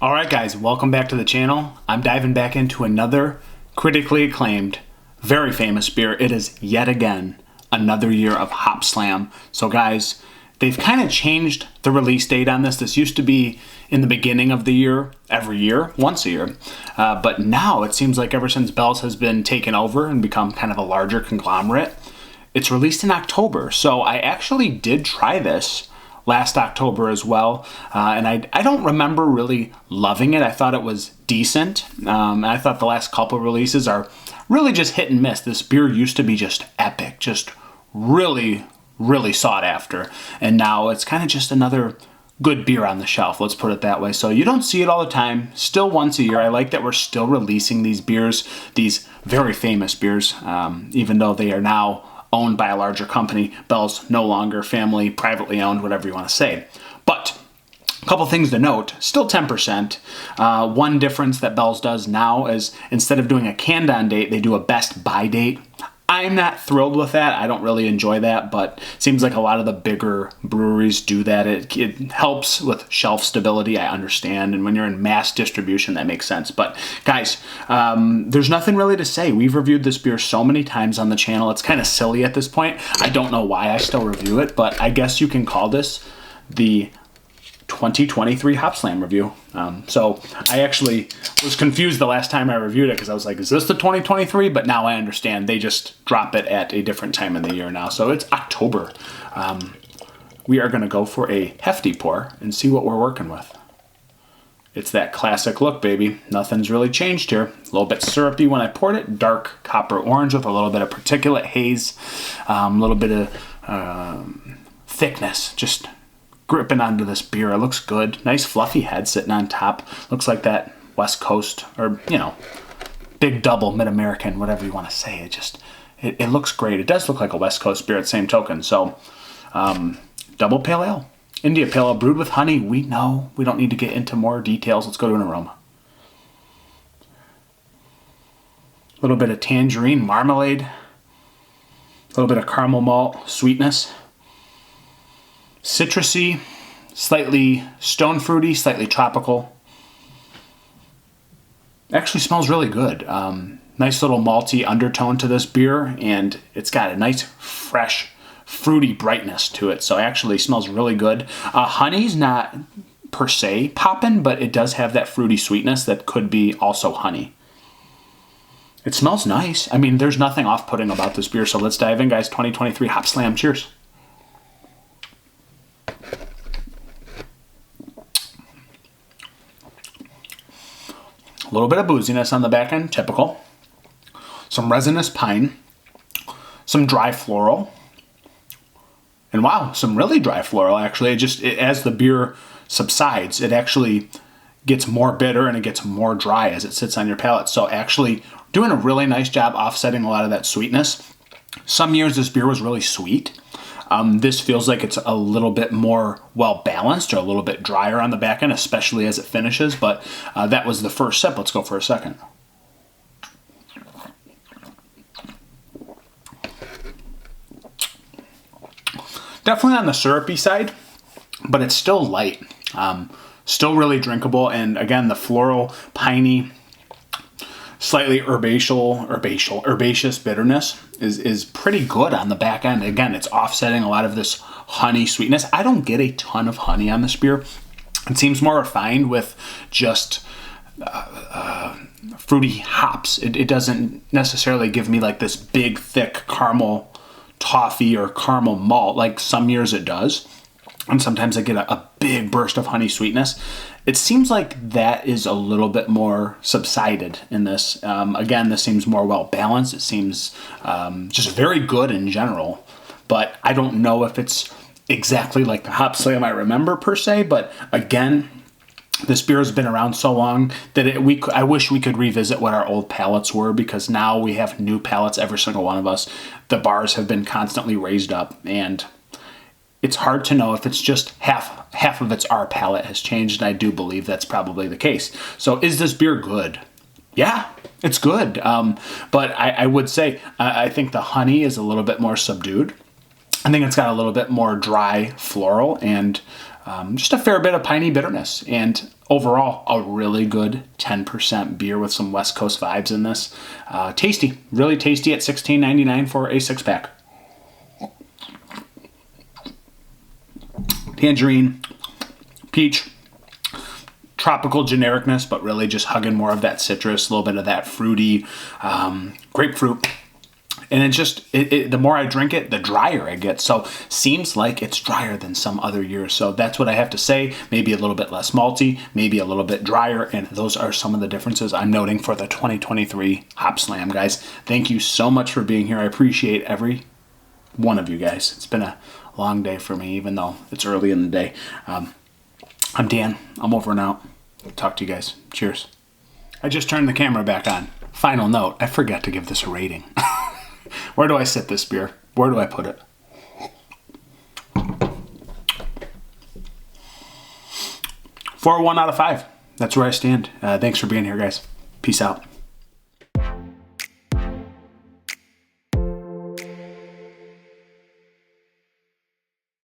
Alright guys, welcome back to the channel. I'm diving back into another critically acclaimed, very famous beer. It is yet again another year of Hopslam. So guys, they've kind of changed the release date on this. This used to be in the beginning of the year, every year, once a year. But now it seems like ever since Bell's has been taken over and become kind of a larger conglomerate, it's released in October. So I actually did try this last October as well, and I don't remember really loving it. I thought it was decent. I thought the last couple releases are really just hit and miss. This beer used to be just epic, just really sought after, and now it's kind of just another good beer on the shelf, let's put it that way. So you don't see it all the time, still once a year. I like that we're still releasing these beers, these very famous beers, even though they are now owned by a larger company. Bell's no longer family, privately owned, whatever you want to say. But a couple things to note, still 10%. One difference that Bell's does now is instead of doing a canned on date, they do a best by date. I'm not thrilled with that. I don't really enjoy that, but it seems like a lot of the bigger breweries do that. It helps with shelf stability, I understand, and when you're in mass distribution, that makes sense. But guys, there's nothing really to say. We've reviewed this beer so many times on the channel. It's kind of silly at this point. I don't know why I still review it, but I guess you can call this the 2023 Hopslam review. So I actually was confused the last time I reviewed it because I was like, is this the 2023? But now I understand. They just drop it at a different time in the year now. So it's October. We are going to go for a hefty pour and see what we're working with. It's that classic look, baby. Nothing's really changed here. A little bit syrupy when I poured it. Dark copper orange with a little bit of particulate haze. A little bit of thickness. Just gripping onto this beer. It looks good. Nice fluffy head sitting on top. Looks like that West Coast, or, you know, big double, mid-American, whatever you want to say. It looks great. It does look like a West Coast beer at same token. So, double pale ale. India pale ale brewed with honey. We know. We don't need to get into more details. Let's go to an aroma. A little bit of tangerine marmalade. A little bit of caramel malt sweetness. Citrusy, slightly stone fruity, slightly tropical. Actually smells really good. Nice little malty undertone to this beer, and it's got a nice, fresh, fruity brightness to it. So it actually smells really good. Honey's not per se poppin', but it does have that fruity sweetness that could be also honey. It smells nice. I mean, there's nothing off-putting about this beer. So let's dive in, guys. 2023 Hopslam. Cheers. A little bit of booziness on the back end, typical. Some resinous pine. Some dry floral. And wow, some really dry floral, actually. As the beer subsides, it actually gets more bitter and it gets more dry as it sits on your palate. So actually doing a really nice job offsetting a lot of that sweetness. Some years this beer was really sweet. This feels like it's a little bit more well-balanced or a little bit drier on the back end, especially as it finishes, but that was the first sip. Let's go for a second. Definitely on the syrupy side, but it's still light. Still really drinkable, and again, the floral, piney, slightly herbaceous bitterness is pretty good on the back end. Again, it's offsetting a lot of this honey sweetness. I don't get a ton of honey on this beer. It seems more refined with just fruity hops. It doesn't necessarily give me like this big, thick caramel toffee or caramel malt like some years it does. And sometimes I get a big burst of honey sweetness. It seems like that is a little bit more subsided in this. Again, this seems more well-balanced. It seems just very good in general. But I don't know if it's exactly like the Hopslam I remember per se. But again, this beer has been around so long that I wish we could revisit what our old palates were, because now we have new palates, every single one of us. The bars have been constantly raised up, and it's hard to know if it's just half of our palate has changed, and I do believe that's probably the case. So is this beer good? Yeah, it's good. But I would say I think the honey is a little bit more subdued. I think it's got a little bit more dry floral and just a fair bit of piney bitterness, and overall a really good 10% beer with some West Coast vibes in this. Tasty, really tasty at $16.99 for a 6-pack. Tangerine, peach, tropical genericness, but really just hugging more of that citrus, a little bit of that fruity grapefruit. And it just, the more I drink it, the drier it gets. So seems like it's drier than some other years. So that's what I have to say. Maybe a little bit less malty, maybe a little bit drier. And those are some of the differences I'm noting for the 2023 Hopslam, guys. Thank you so much for being here. I appreciate every one of you guys. It's been a long day for me, even though it's early in the day. I'm Dan. I'm over and out. Talk to you guys. Cheers. I just turned the camera back on. Final note, I forgot to give this a rating. Where do I sit this beer? Where do I put it? 4.1 out of 5. That's where I stand. Thanks for being here, guys. Peace out.